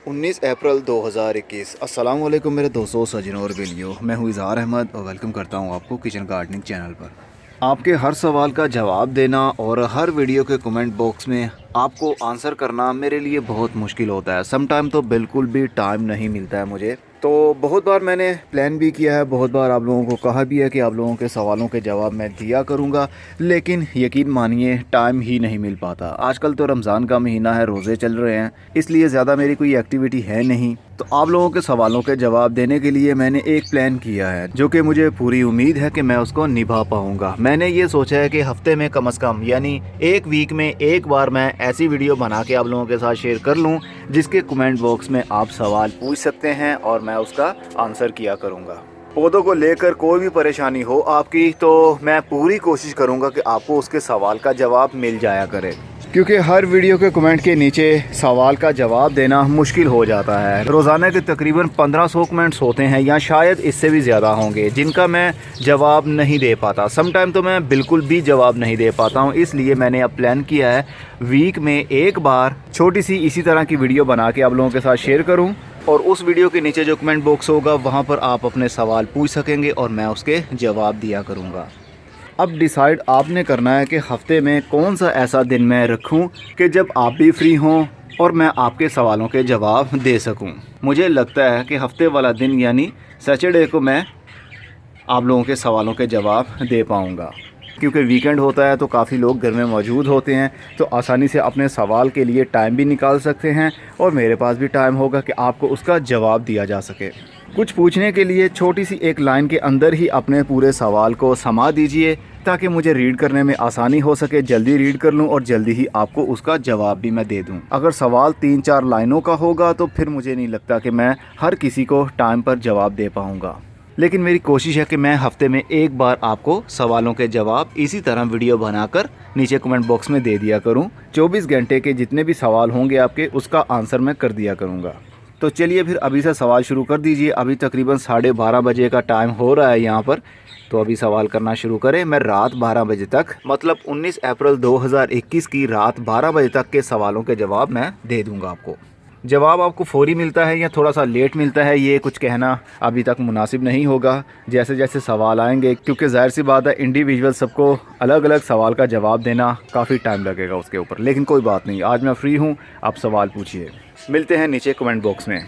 19 अप्रैल 2021। अस्सलाम वालेकुम मेरे दोस्तों, सज्जनों और बेलियों। मैं हूँ इज़हार अहमद और वेलकम करता हूँ आपको किचन गार्डनिंग चैनल पर। आपके हर सवाल का जवाब देना और हर वीडियो के कमेंट बॉक्स में आपको आंसर करना मेरे लिए बहुत मुश्किल होता है। सम टाइम तो बिल्कुल भी टाइम नहीं मिलता है मुझे। तो बहुत बार मैंने प्लान भी किया है, बहुत बार आप लोगों को कहा भी है कि आप लोगों के सवालों के जवाब मैं दिया करूंगा, लेकिन यकीन मानिए टाइम ही नहीं मिल पाता। आजकल तो रमज़ान का महीना है, रोज़े चल रहे हैं, इसलिए ज़्यादा मेरी कोई एक्टिविटी है नहीं। तो आप लोगों के सवालों के जवाब देने के लिए मैंने एक प्लान किया है, जो कि मुझे पूरी उम्मीद है कि मैं उसको निभा पाऊंगा। मैंने ये सोचा है कि हफ्ते में कम से कम यानी एक वीक में एक बार मैं ऐसी वीडियो बना के आप लोगों के साथ शेयर कर लूं जिसके कमेंट बॉक्स में आप सवाल पूछ सकते हैं और मैं उसका आंसर किया करूंगा। पौधों को लेकर कोई भी परेशानी हो आपकी, तो मैं पूरी कोशिश करूंगा कि आपको उसके सवाल का जवाब मिल जाया करे, क्योंकि हर वीडियो के कमेंट के नीचे सवाल का जवाब देना मुश्किल हो जाता है। रोज़ाना के तकरीबन 1500 कमेंट्स होते हैं या शायद इससे भी ज़्यादा होंगे जिनका मैं जवाब नहीं दे पाता। सम टाइम तो मैं बिल्कुल भी जवाब नहीं दे पाता हूँ। इसलिए मैंने अब प्लान किया है वीक में एक बार छोटी सी इसी तरह की वीडियो बना के आप लोगों के साथ शेयर करूँ, और उस वीडियो के नीचे जो कमेंट बॉक्स होगा वहाँ पर आप अपने सवाल पूछ सकेंगे और मैं उसके जवाब दिया करूँगा। अब डिसाइड आपने करना है कि हफ्ते में कौन सा ऐसा दिन मैं रखूं कि जब आप भी फ्री हों और मैं आपके सवालों के जवाब दे सकूं। मुझे लगता है कि हफ्ते वाला दिन यानी सैटरडे को मैं आप लोगों के सवालों के जवाब दे पाऊंगा, क्योंकि वीकेंड होता है तो काफ़ी लोग घर में मौजूद होते हैं, तो आसानी से अपने सवाल के लिए टाइम भी निकाल सकते हैं और मेरे पास भी टाइम होगा कि आपको उसका जवाब दिया जा सके। कुछ पूछने के लिए छोटी सी एक लाइन के अंदर ही अपने पूरे सवाल को समा दीजिए ताकि मुझे रीड करने में आसानी हो सके, जल्दी रीड कर लूं और जल्दी ही आपको उसका जवाब भी मैं दे दूं। अगर सवाल 3-4 लाइनों का होगा तो फिर मुझे नहीं लगता कि मैं हर किसी को टाइम पर जवाब दे पाऊंगा, लेकिन मेरी कोशिश है कि मैं हफ्ते में एक बार आपको सवालों के जवाब इसी तरह वीडियो बनाकर नीचे कमेंट बॉक्स में दे दिया करूं। 24 घंटे के जितने भी सवाल होंगे आपके, उसका आंसर मैं कर दिया करूंगा। तो चलिए फिर अभी से सवाल शुरू कर दीजिए। अभी तकरीबन 12:30 बजे का टाइम हो रहा है यहाँ पर, तो अभी सवाल करना शुरू करें। मैं रात 12 बजे तक, मतलब 19 अप्रैल 2021 की रात 12 बजे तक के सवालों के जवाब मैं दे दूँगा आपको। जवाब आपको फौरी मिलता है या थोड़ा सा लेट मिलता है, ये कुछ कहना अभी तक मुनासिब नहीं होगा। जैसे जैसे सवाल आएंगे, क्योंकि ज़ाहिर सी बात है इंडिविजुअल सबको अलग अलग सवाल का जवाब देना काफ़ी टाइम लगेगा उसके ऊपर, लेकिन कोई बात नहीं, आज मैं फ्री हूँ, आप सवाल पूछिए। मिलते हैं नीचे कमेंट बॉक्स में।